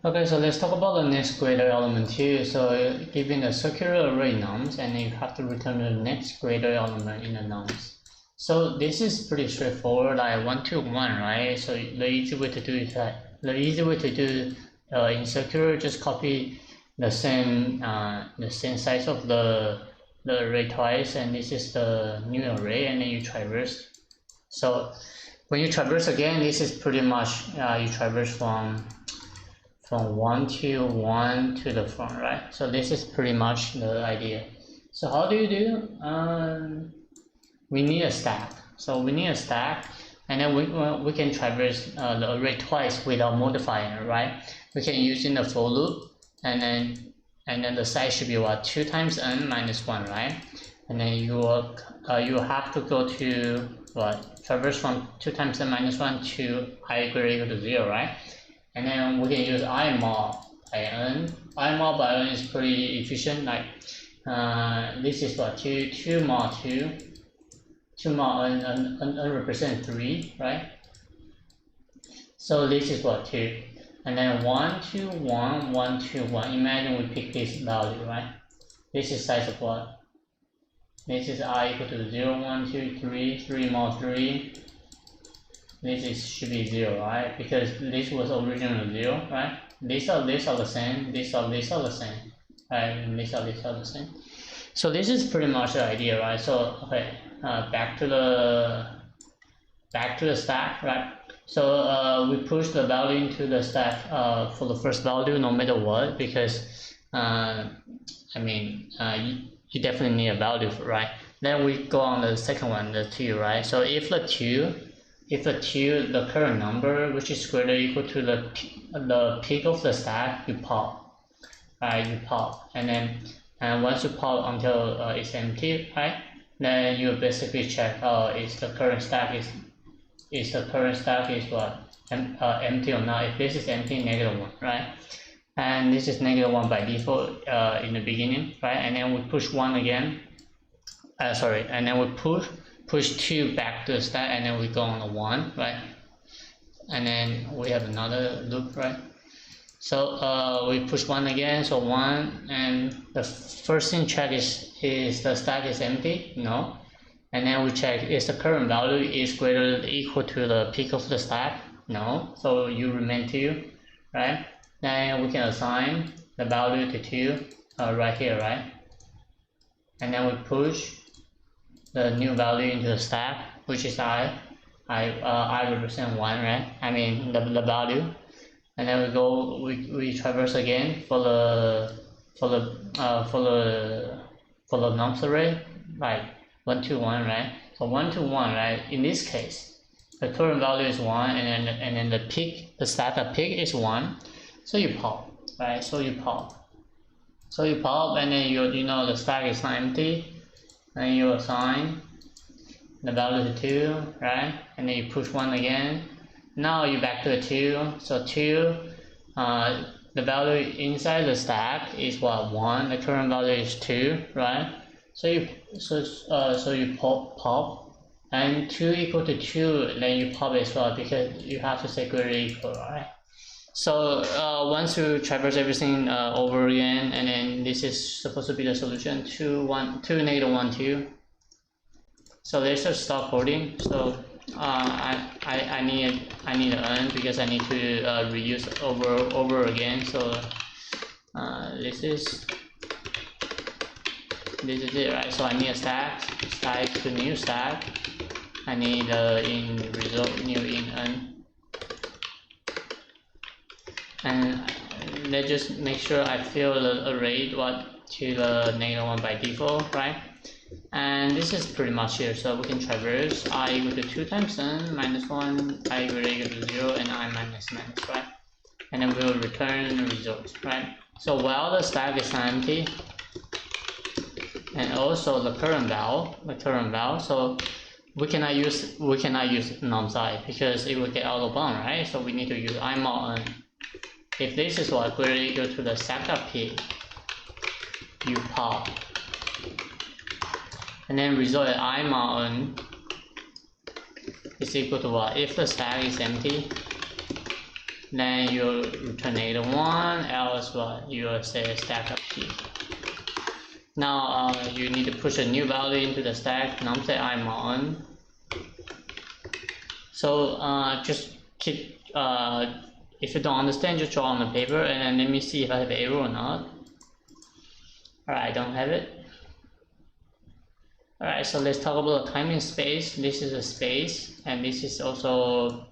Okay, so let's talk about the next greater element here. So given a circular array nums, and you have to return the next greater element in the nums. So this is pretty straightforward, like 1 to 1, right? So the easy way to do is that in circular, just copy the same size of the array twice, and this is the new array, and then you traverse. So when you traverse again, this is pretty much you traverse from 1 to 1 to the front, right? So this is pretty much the idea. So how do you do? We need a stack. So we need a stack, and then we can traverse the array twice without modifying, right? We can use in the for loop, and then the size should be what, 2 times n minus 1, right? And then you have to go to what, traverse from 2 times n minus 1 to I greater or equal to 0, right? And then we can use I mod by n. I mod by n is pretty efficient. Like this is what, 2 mod 2. 2 mod n represents 3, right? So this is what, 2. And then 1 to 1, 1 to 1. Imagine we pick this value, right? This is size of what? This is I equal to 0, 1, 2, 3, 3 mod 3. This should be 0, right? Because this was originally 0, right? These are the same. These are the same, right? And these are the same. So this is pretty much the idea, right? So okay, back to the stack, right? So we push the value into the stack for the first value, no matter what, because you definitely need a value, right? Then we go on the second one, the 2, right? So if the 2, the current number, which is greater or equal to the peak of the stack, you pop, right? You pop, and once you pop until it's empty, right? Then you basically check is the current stack is what, empty or not. If this is empty, -1, right? And this is -1 by default in the beginning, right? And then we push 1 again. And then we push 2 back to the stack, and then we go on the 1, right? And then we have another loop, right? So we push 1 again, so 1, and the first thing check is the stack is empty? No. And then we check is the current value is greater or equal to the peak of the stack? No. So you remain 2, right? Then we can assign the value to 2 right here, right? And then we push the new value into the stack, which is I represent 1, right? I mean the value. And then we traverse again for the nums array, like 1 to 1, right? So 1 to 1, right? In this case, the current value is 1, and then the startup peak is 1. So you pop, right? So you pop, and then you know the stack is not empty. Then you assign the value to 2, right? And then you push 1 again. Now you're back to the 2. So 2, the value inside the stack is what, 1. The current value is 2, right? So you pop, and 2 equal to 2. Then you pop as well, because you have to say greater or equal, right? So once you traverse everything over again, and then this is supposed to be the solution, 2, -1, 2. So let's just stop coding. So I need an n, because I need to reuse over again. So this is it, right? So I need a stack to new stack. I need in result new in n. And let's just make sure I fill the array to the -1 by default, right? And this is pretty much here. So we can traverse I equal to 2 times n minus 1, I greater or equal to 0, and I minus, right? And then we'll return the results, right? So while the stack is empty, and also the current val, so we cannot use nums I, because it will get out of bound, right? So we need to use I mod n. If this is what, greater or equal to the stack peak, you pop, and then result at I mod n is equal to what? If the stack is empty, then you'll return -1, else what? You will say stack up p. Now you need to push a new value into the stack, num say I'm on. So just keep, if you don't understand, just draw on the paper, and then let me see if I have error or not. Alright, I don't have it. Alright, so let's talk about the timing space. This is a space, and this is also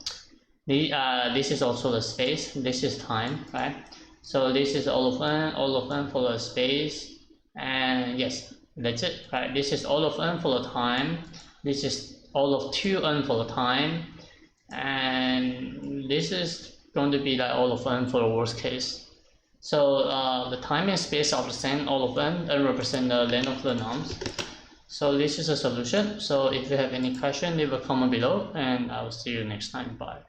the space. This is time, right? So this is all of n for the space, and yes, that's it, right? This is all of n for the time. This is all of 2n for the time, and this is going to be like all of n for the worst case. So the time and space represent all of n and represent the length of the nums. So this is a solution. So if you have any question, leave a comment below, and I will see you next time. Bye.